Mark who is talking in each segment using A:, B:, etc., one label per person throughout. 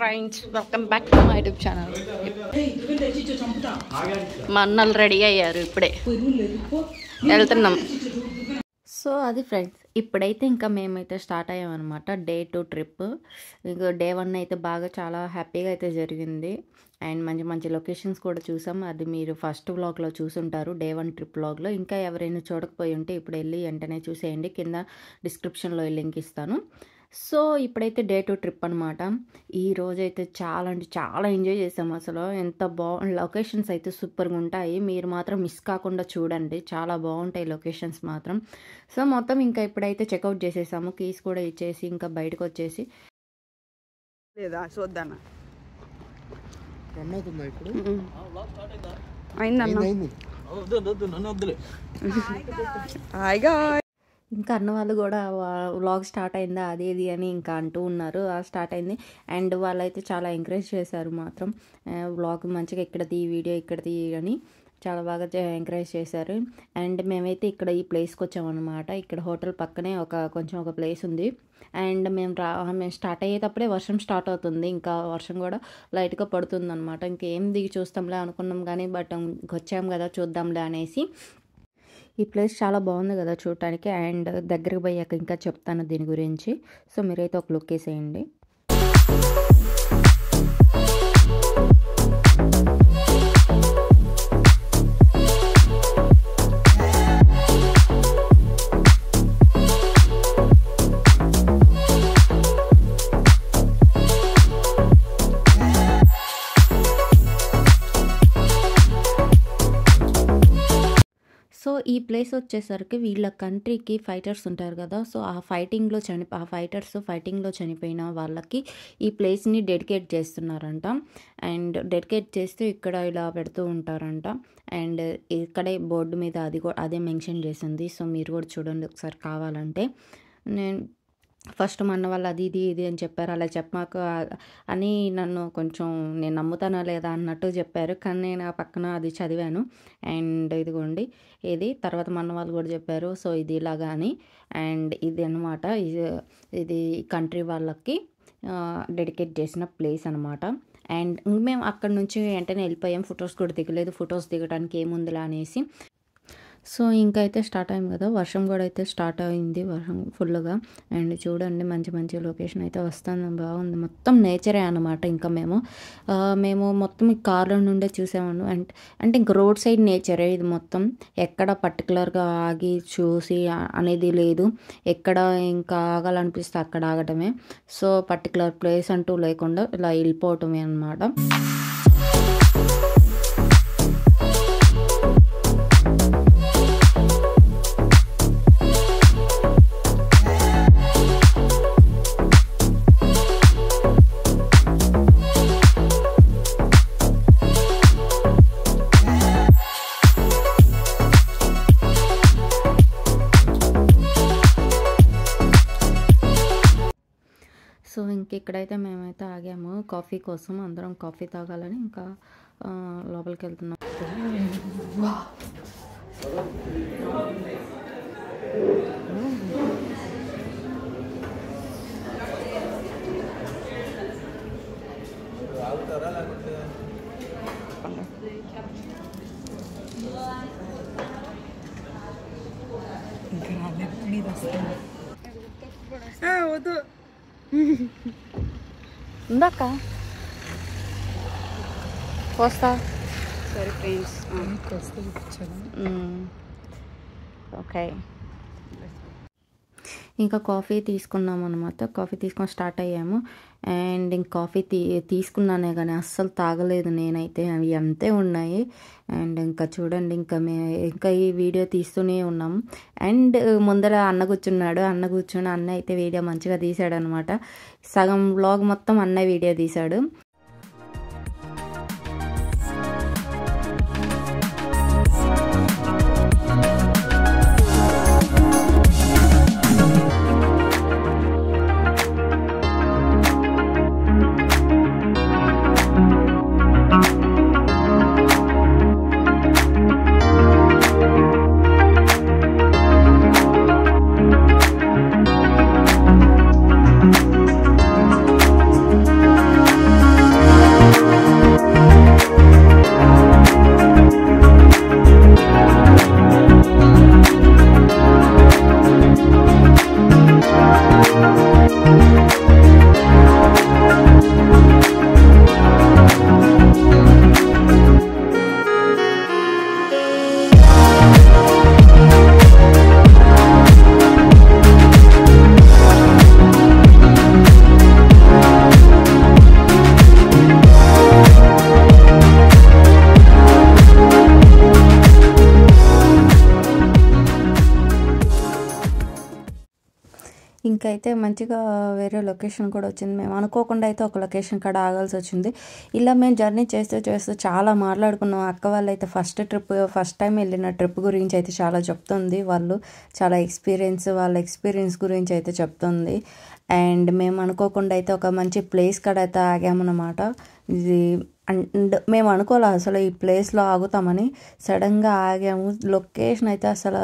A: Friends, welcome back to my YouTube channel. మా అన్నలు ready అయ్యారు, ఇప్పుడే వెళ్తున్నాం. సో అది ఫ్రెండ్స్, ఇప్పుడైతే ఇంకా మేమైతే స్టార్ట్ అయ్యామన్నమాట. Day 2 trip. ఇంకా డే 1 అయితే బాగా చాలా హ్యాపీగా అయితే జరిగింది. అండ్ మంచి మంచి లొకేషన్స్ కూడా చూసాం. అది మీరు ఫస్ట్ వ్లాగ్లో చూసుంటారు, డే 1 ట్రిప్ వ్లాగ్లో. ఇంకా ఎవరైనా చూడకపోయి ఉంటే ఇప్పుడు వెళ్ళి వెంటనే చూసేయండి, కింద డిస్క్రిప్షన్లో లింక్ ఇస్తాను. సో ఇప్పుడైతే డే 2 ట్రిప్ అనమాట. ఈ రోజైతే చాలా అంటే చాలా ఎంజాయ్ చేసాం. అసలు ఎంత లొకేషన్స్ అయితే సూపర్గా ఉంటాయి. మీరు మాత్రం మిస్ కాకుండా చూడండి, చాలా బాగుంటాయి లొకేషన్స్ మాత్రం. సో మొత్తం ఇంకా ఇప్పుడైతే చెక్అవుట్ చేసేసాము, కీస్ కూడా ఇచ్చేసి ఇంకా బయటకు వచ్చేసి
B: లేదా చూద్దానా
A: ఇంకా అన్న వాళ్ళు కూడా వ్లాగ్ స్టార్ట్ అయిందా అది ఇది అని ఇంకా అంటూ ఉన్నారు. స్టార్ట్ అయింది. అండ్ వాళ్ళైతే చాలా ఎంకరేజ్ చేశారు మాత్రం, వ్లాగ్ మంచిగా ఇక్కడ తీ, వీడియో ఇక్కడ తీ అని చాలా బాగా ఎంకరేజ్ చేశారు. అండ్ మేమైతే ఇక్కడ ఈ ప్లేస్కి వచ్చామన్నమాట. ఇక్కడ హోటల్ పక్కనే కొంచెం ఒక ప్లేస్ ఉంది. అండ్ మేము స్టార్ట్ అయ్యేటప్పుడే వర్షం స్టార్ట్ అవుతుంది. ఇంకా వర్షం కూడా లైట్గా పడుతుంది అనమాట. ఇంకేం దిగి చూస్తాంలే అనుకున్నాం కానీ బట్ వచ్చాం కదా చూద్దాంలే అనేసి. ఈ ప్లేస్ చాలా బాగుంది కదా చూడటానికి. అండ్ దగ్గరికి పోయాక ఇంకా చెప్తాను దీని గురించి. సో మీరైతే ఒక లుక్ వేసేయండి. సో ఈ ప్లేస్ వచ్చేసరికి వీళ్ళ కంట్రీకి ఫైటర్స్ ఉంటారు కదా, సో ఆ ఫైటింగ్లో చనిపోయిన వాళ్ళకి ఈ ప్లేస్ని డెడికేట్ చేస్తున్నారంట. అండ్ డెడికేట్ చేస్తే ఇక్కడ ఇలా పెడుతూ ఉంటారంట. అండ్ ఇక్కడే బోర్డు మీద అదే మెన్షన్ చేసింది. సో మీరు కూడా చూడండి ఒకసారి కావాలంటే. నేను ఫస్ట్ మా అన్న వాళ్ళు అది ఇది అని చెప్పారు. అలా చెప్పాక అని నన్ను కొంచెం నేను నమ్ముతానా లేదా అన్నట్టు చెప్పారు. కానీ నేను ఆ పక్కన అది చదివాను. అండ్ ఇదిగోండి ఇది తర్వాత మా అన్న వాళ్ళు కూడా చెప్పారు. సో ఇది ఇలాగా అని. అండ్ ఇది అనమాట, ఇది కంట్రీ వాళ్ళకి డెడికేట్ చేసిన ప్లేస్ అనమాట. అండ్ మేము అక్కడ నుంచి వెంటనే వెళ్ళిపోయాం. ఫొటోస్ కూడా దిగలేదు, ఫొటోస్ దిగడానికి ఏముందిలా అనేసి. సో ఇంకైతే స్టార్ట్ అయింది కదా, వర్షం కూడా అయితే స్టార్ట్ అయింది, వర్షం ఫుల్గా. అండ్ చూడండి మంచి మంచి లొకేషన్ అయితే వస్తుంది, బాగుంది. మొత్తం నేచరే అనమాట. ఇంకా మేము మొత్తం ఈ కార్లో నుండే చూసాము. అంటే ఇంక రోడ్ సైడ్ నేచరే ఇది మొత్తం. ఎక్కడ పర్టికులర్గా ఆగి చూసి అనేది లేదు. ఎక్కడ ఇంకా ఆగాలనిపిస్తే అక్కడ ఆగటమే. సో పర్టికులర్ ప్లేస్ అంటూ లేకుండా ఇలా వెళ్ళిపోవటమే అనమాట. సో ఇంక ఇక్కడైతే మేమైతే ఆగాము కాఫీ కోసం. అందరం కాఫీ తాగాలని ఇంకా లోపలికి వెళ్తున్నాం.
B: వద్దు
A: ఉందాక వస్తా.
B: సరే ఫ్రెండ్స్,
A: ఓకే. ఇంకా కాఫీ తీసుకున్నాం అనమాట. కాఫీ తీసుకొని స్టార్ట్ అయ్యాము. అండ్ ఇంక కాఫీ తీసుకున్నానే కానీ అస్సలు తాగలేదు నేనైతే, అవి అంతే ఉన్నాయి. అండ్ ఇంకా చూడండి ఇంకా ఈ వీడియో తీస్తూనే ఉన్నాం. అండ్ ముందర అన్న కూర్చున్నాడు. అన్న అయితే వీడియో మంచిగా తీశాడు అనమాట. సగం వ్లాగ్ మొత్తం అన్న వీడియో తీశాడు. ఇంకైతే మంచిగా వేరే లొకేషన్ కూడా వచ్చింది. మేము అనుకోకుండా అయితే ఒక లొకేషన్ కాడ ఆగాల్సి వచ్చింది. ఇలా మేము జర్నీ చేస్తూ చేస్తూ చాలా మాట్లాడుకున్నాం. అక్క వాళ్ళైతే ఫస్ట్ టైం వెళ్ళిన ట్రిప్ గురించి అయితే చాలా చెప్తుంది. వాళ్ళు చాలా వాళ్ళ ఎక్స్పీరియన్స్ గురించి అయితే చెప్తుంది. అండ్ మేము అనుకోకుండా అయితే ఒక మంచి ప్లేస్ కాడ అయితే ఆగామన్నమాట. ఇది అండ్ మేము అనుకోలే అసలు ఈ ప్లేస్లో ఆగుతామని. సడన్గా ఆగాము. లొకేషన్ అయితే అసలు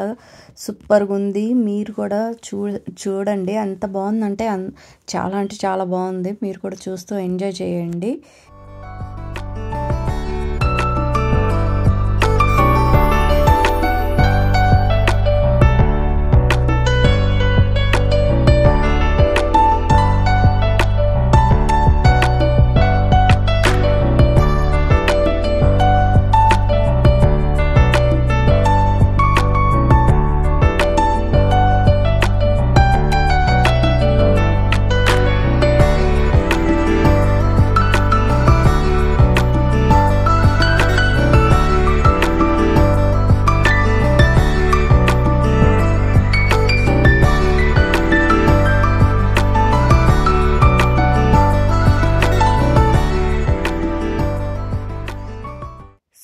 A: సూపర్గా ఉంది. మీరు కూడా చూడండి, ఎంత బాగుందంటే చాలా అంటే చాలా బాగుంది. మీరు కూడా చూస్తూ ఎంజాయ్ చేయండి.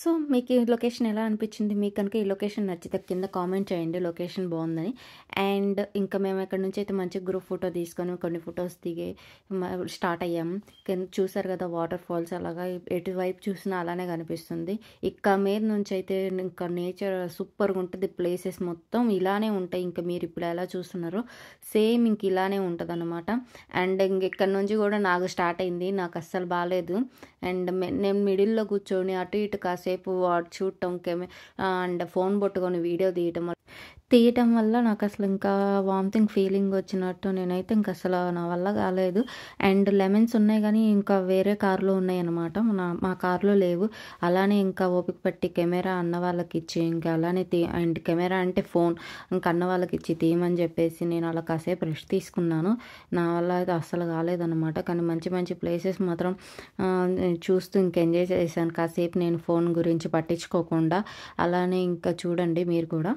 A: సో మీకు ఈ లొకేషన్ ఎలా అనిపించింది? మీకు కనుక ఈ లొకేషన్ నచ్చితే కింద కామెంట్ చేయండి లొకేషన్ బాగుందని. అండ్ ఇంకా మేము ఇక్కడ నుంచి అయితే మంచి గ్రూప్ ఫోటో తీసుకొని కొన్ని ఫొటోస్ దిగి స్టార్ట్ అయ్యాము. చూసారు కదా వాటర్ ఫాల్స్, అలాగా ఎటువైపు చూసినా అలానే కనిపిస్తుంది. ఇక్కడ మీద నుంచి అయితే ఇంకా నేచర్ సూపర్గా ఉంటుంది. ప్లేసెస్ మొత్తం ఇలానే ఉంటాయి. ఇంకా మీరు ఇప్పుడు ఎలా చూస్తున్నారో సేమ్ ఇంక ఇలానే ఉంటుంది అనమాట. అండ్ ఇంక ఇక్కడ నుంచి కూడా నాకు స్టార్ట్ అయింది. నాకు అస్సలు బాగాలేదు. అండ్ నేను మిడిల్లో కూర్చొని అటు ఇటు కాసేపు చూడటం అండ్ ఫోన్ పట్టుకొని వీడియో తీయటం వల్ల నాకు అసలు ఇంకా వామిటింగ్ ఫీలింగ్ వచ్చినట్టు, నేనైతే ఇంక అసలు నా వల్ల కాలేదు. అండ్ లెమన్స్ ఉన్నాయి కానీ ఇంకా వేరే కార్లో ఉన్నాయి అనమాట, మా కార్లో లేవు. అలానే ఇంకా ఓపిక పట్టి కెమెరా అన్న వాళ్ళకి ఇచ్చి ఇంకా అలానే అండ్ కెమెరా అంటే ఫోన్ ఇంకా అన్న వాళ్ళకి ఇచ్చి తీయమని చెప్పేసి నేను అలా కాసేపు రెస్ట్ తీసుకున్నాను. నా వల్ల అయితే అస్సలు కాలేదన్నమాట. కానీ మంచి మంచి ప్లేసెస్ మాత్రం చూస్తూ ఇంక ఎంజాయ్ చేశాను కాసేపు, నేను ఫోన్ గురించి పట్టించుకోకుండా. అలానే ఇంకా చూడండి మీరు కూడా.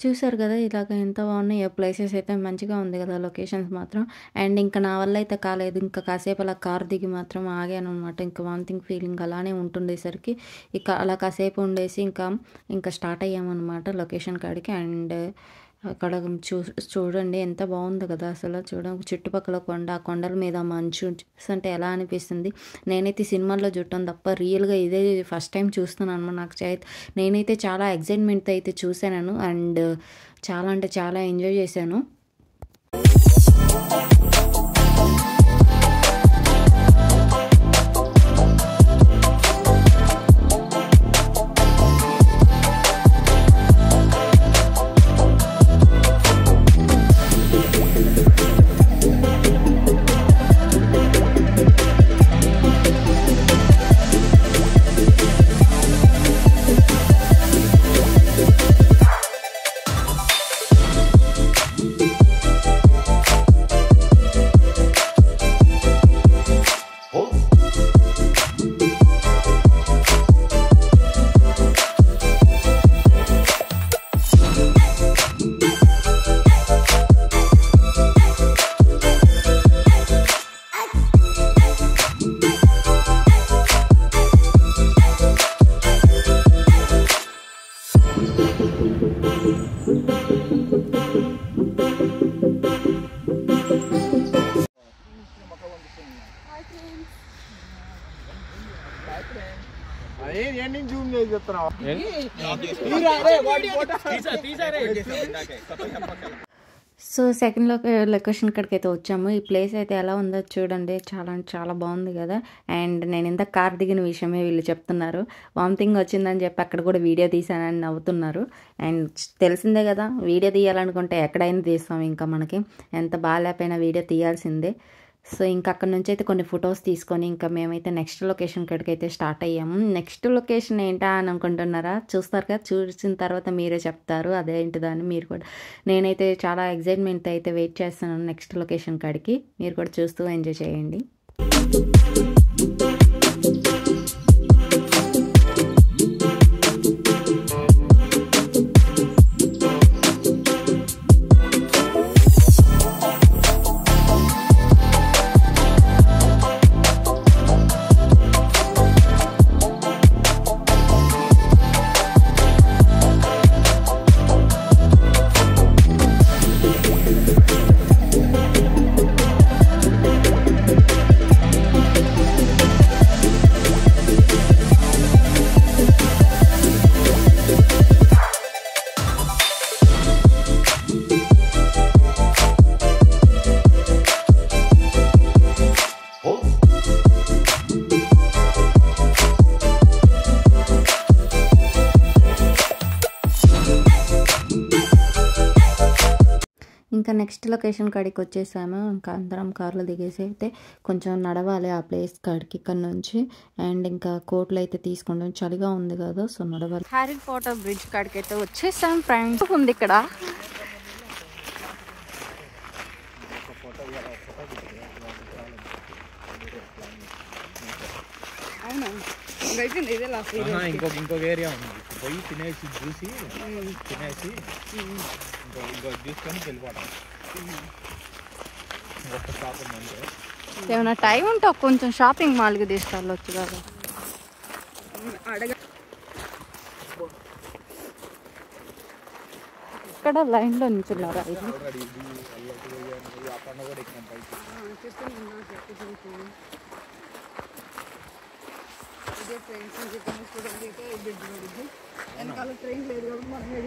A: చూసారు కదా ఇలాగ ఎంత బాగున్నాయో ప్లేసెస్ అయితే, మంచిగా ఉంది కదా లొకేషన్స్ మాత్రం. అండ్ ఇంకా నా వల్ల అయితే కాలేదు. ఇంకా కాసేపు అలా కార్ దిగి మాత్రం ఆగాను అనమాట. ఇంకా వామిటింగ్ ఫీలింగ్ అలానే ఉంటుండేసరికి ఇక అలా కాసేపు ఉండేసి ఇంకా స్టార్ట్ అయ్యామన్నమాట లొకేషన్ కాడికి. అండ్ అక్కడ చూడండి ఎంత బాగుంది కదా అసలు. చుట్టుపక్కల కొండల మీద మంచు అంటే ఎలా అనిపిస్తుంది. నేనైతే సినిమాల్లో చూడటం తప్ప రియల్గా ఇదే ఫస్ట్ టైం చూస్తున్నాను అనమాట. నేనైతే చాలా ఎక్సైట్మెంట్ అయితే చూశాను. అండ్ చాలా అంటే చాలా ఎంజాయ్ చేశాను. సో సెకండ్ లొకేషన్ ఇక్కడికైతే వచ్చాము. ఈ ప్లేస్ అయితే ఎలా ఉందో చూడండి, చాలా అంటే చాలా బాగుంది కదా. అండ్ నేను ఇంత కార్ దిగిన విషయమే వీళ్ళు చెప్తున్నారు. వామిటింగ్ వచ్చిందని చెప్పి అక్కడ కూడా వీడియో తీసానని నవ్వుతున్నారు. అండ్ తెలిసిందే కదా, వీడియో తీయాలనుకుంటే ఎక్కడైనా తీస్తాం, ఇంకా మనకి ఎంత బాగాలేకపోయినా వీడియో తీయాల్సిందే. సో ఇంకా అక్కడ నుంచి అయితే కొన్ని ఫొటోస్ తీసుకొని ఇంకా మేమైతే నెక్స్ట్ లొకేషన్ కాడికైతే స్టార్ట్ అయ్యాము. నెక్స్ట్ లొకేషన్ ఏంటా అని అనుకుంటున్నారా? చూస్తారు కదా, చూసిన తర్వాత మీరే చెప్తారు అదేంటిదని. మీరు కూడా, నేనైతే చాలా ఎగ్జైట్మెంట్ అయితే వెయిట్ చేస్తున్నాను నెక్స్ట్ లొకేషన్ కాడికి. మీరు కూడా చూస్తూ ఎంజాయ్ చేయండి. ఇంకా నెక్స్ట్ లొకేషన్ కాడికి వచ్చేసాము. ఇంకా అందరం కార్లో దిగేసి అయితే కొంచెం నడవాలి ఆ ప్లేస్ కాడికి ఇక్కడ నుంచి. అండ్ ఇంకా కోట్లు అయితే తీసుకుంటాం, చలిగా ఉంది కదా, సో నడవాలి. హ్యారీ పాటర్ బ్రిడ్జ్ కాడికి అయితే వచ్చేసాం ఫ్రెండ్స్. ఉంది ఇక్కడ
C: ఇంకొక ఏరియా ఉంది, పోయి తినేసి చూసి తినేసి ఇంకో తీసుకొని వెళ్ళిపోవడం. ఇంకొక షాప్ ఉందంటే
A: ఏమైనా టైం ఉంటే కొంచెం షాపింగ్ మాల్కి తీసుకెళ్ళొచ్చు కదా. ఇక్కడ లైన్లో నిల్చున్నారా?
B: ట్రైన్ లేదు కాబట్టి మనమే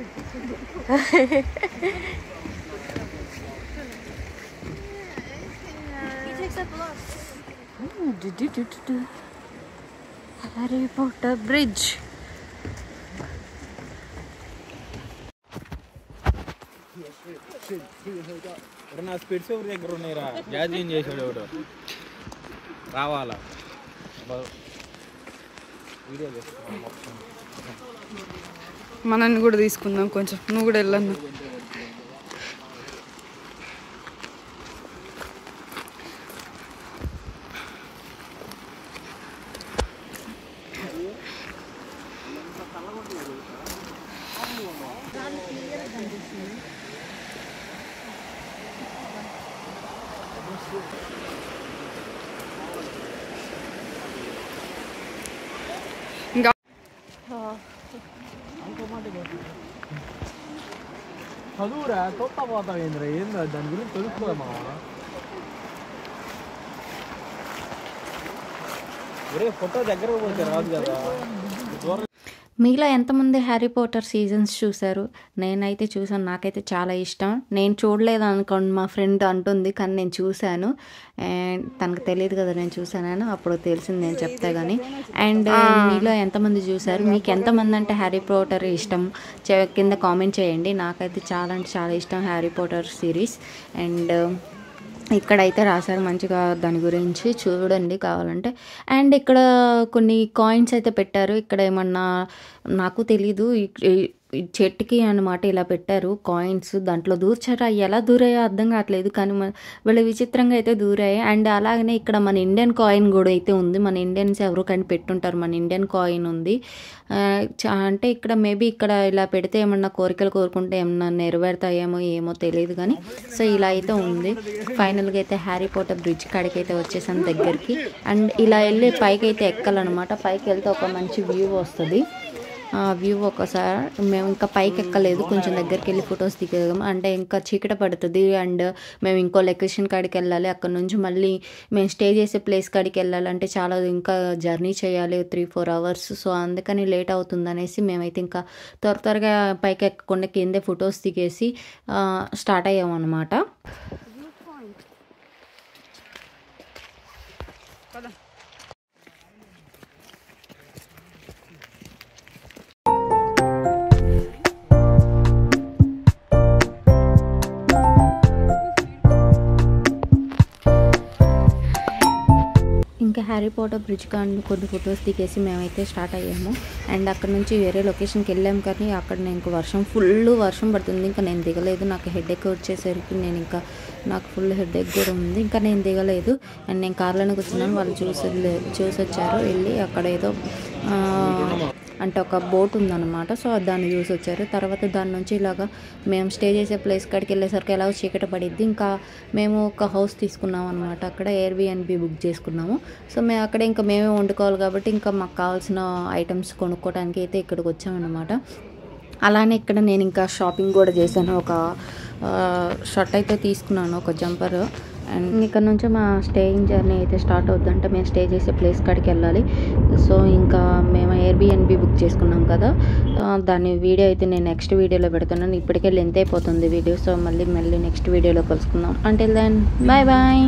A: హ్యారీ పాటర్ బ్రిడ్జ్.
C: నా స్పీడ్స్ ఎవరి దగ్గర ఉన్నాయిరా? జాజింగ్ చేసాడు ఎవడు, రావాలా వీడియో చేస్తాను.
B: మనల్ని కూడా తీసుకుందాం కొంచెం, నువ్వు కూడా వెళ్ళను. ఇంకా
C: చదువురా తొత్త పోతావు ఏంద్రా? ఏంద్రా దాని గురించి తెలుసుకోమా? ఒరే ఫోటో దగ్గర పోతే రాదు కదా.
A: మీలో ఎంతమంది హ్యారీ పాటర్ సీజన్స్ చూశారు? నేనైతే చూసాను, నాకైతే చాలా ఇష్టం. నేను చూడలేదు అనుకోండి, మా ఫ్రెండ్ అంటుంది, కానీ నేను చూశాను. అండ్ తనకు తెలియదు కదా నేను చూసాను, అప్పుడు తెలిసింది నేను చెప్తా కానీ. అండ్ మీలో ఎంతమంది చూశారు? మీకు ఎంతమంది అంటే హ్యారీ పాటర్ ఇష్టం కింద కామెంట్ చేయండి. నాకైతే చాలా అంటే చాలా ఇష్టం హ్యారీ పాటర్ సిరీస్. అండ్ ఇక్కడైతే రాశారు మంచిగా దాని గురించి, చూడండి కావాలంటే. అండ్ ఇక్కడ కొన్ని కాయిన్స్ అయితే పెట్టారు. ఇక్కడ ఏమన్నా నాకు తెలీదు, చెట్టుకి అన్నమాట ఇలా పెట్టారు కాయిన్స్. దాంట్లో దూర్చారా, ఎలా దూరాయో అర్థం కావట్లేదు, కానీ వీళ్ళు విచిత్రంగా అయితే దూరాయి. అండ్ అలాగనే ఇక్కడ మన ఇండియన్ కాయిన్ కూడా అయితే ఉంది. మన ఇండియన్స్ ఎవరు కానీ పెట్టుంటారు, మన ఇండియన్ కాయిన్ ఉంది. అంటే ఇక్కడ మేబీ ఇక్కడ ఇలా పెడితే ఏమన్నా కోరికలు కోరుకుంటే ఏమన్నా నెరవేరుతాయేమో ఏమో తెలియదు కానీ. సో ఇలా అయితే ఉంది. ఫైనల్గా అయితే హ్యారీ పాటర్ బ్రిడ్జ్ కాడికి అయితే వచ్చేసాను దగ్గరికి. అండ్ ఇలా వెళ్ళి పైకి అయితే ఎక్కాలన్నమాట. పైకి వెళ్తే ఒక మంచి వ్యూ వస్తుంది. వ్యూ ఒకసారి మేము ఇంకా పైకి ఎక్కలేదు, కొంచెం దగ్గరికి వెళ్ళి ఫొటోస్ దిగాము. అంటే ఇంకా చీకట పడుతుంది అండ్ మేము ఇంకో లొకేషన్ కాడికి వెళ్ళాలి. అక్కడ నుంచి మళ్ళీ మేము స్టే చేసే ప్లేస్ కాడికి వెళ్ళాలంటే చాలా ఇంకా జర్నీ చేయాలి 3-4 అవర్స్. సో అందుకని లేట్ అవుతుంది అనేసి మేమైతే ఇంకా త్వరగా పైకి ఎక్కకుండా కిందే ఫొటోస్ దిగేసి స్టార్ట్ అయ్యాము అనమాట. ఇంకా హ్యారీ పాటర్ బ్రిడ్జ్ కానీ కొన్ని ఫొటోస్ దిగేసి మేమైతే స్టార్ట్ అయ్యాము. అండ్ అక్కడ నుంచి వేరే లొకేషన్కి వెళ్ళాము, కానీ అక్కడ నేను ఫుల్ వర్షం పడుతుంది. ఇంకా నేను దిగలేదు, నాకు హెడేక్ వచ్చేసరికి నాకు ఫుల్ హెడేక్ కూడా ఉంది. ఇంకా నేను దిగలేదు. అండ్ నేను కార్లోనే కూర్చున్నాను. వాళ్ళు చూసి వచ్చారు వెళ్ళి. అక్కడ ఏదో అంటే ఒక బోట్ ఉందన్నమాట. సో దాన్ని చూసి వచ్చారు. తర్వాత దాని నుంచి ఇలాగా మేము స్టే చేసే ప్లేస్ కాడికి వెళ్ళేసరికి ఎలాగో చీకట పడిద్ది. ఇంకా మేము ఒక హౌస్ తీసుకున్నాం అనమాట. అక్కడ ఎయిర్బిఎన్బి బుక్ చేసుకున్నాము. సో మేము అక్కడ ఇంకా మేమే వండుకోవాలి కాబట్టి ఇంకా మాకు కావాల్సిన ఐటమ్స్ కొనుక్కోవడానికి అయితే ఇక్కడికి వచ్చామన్నమాట. అలానే ఇక్కడ నేను ఇంకా షాపింగ్ కూడా చేశాను. ఒక షర్ట్ అయితే తీసుకున్నాను, ఒక జంపర్. అండ్ ఇక్కడ నుంచి మా స్టేయింగ్ జర్నీ అయితే స్టార్ట్ అవుతుందంటే మేము స్టే చేసే ప్లేస్ కాడికి వెళ్ళాలి. సో ఇంకా మేము ఎయిర్బిఎన్బి బుక్ చేసుకున్నాం కదా, దాని వీడియో అయితే నేను నెక్స్ట్ వీడియోలో పెడుతున్నాను. ఇప్పటికే లెంత్ అయిపోతుంది వీడియో. సో మళ్ళీ నెక్స్ట్ వీడియోలో కలుసుకుందాం. Until then bye bye.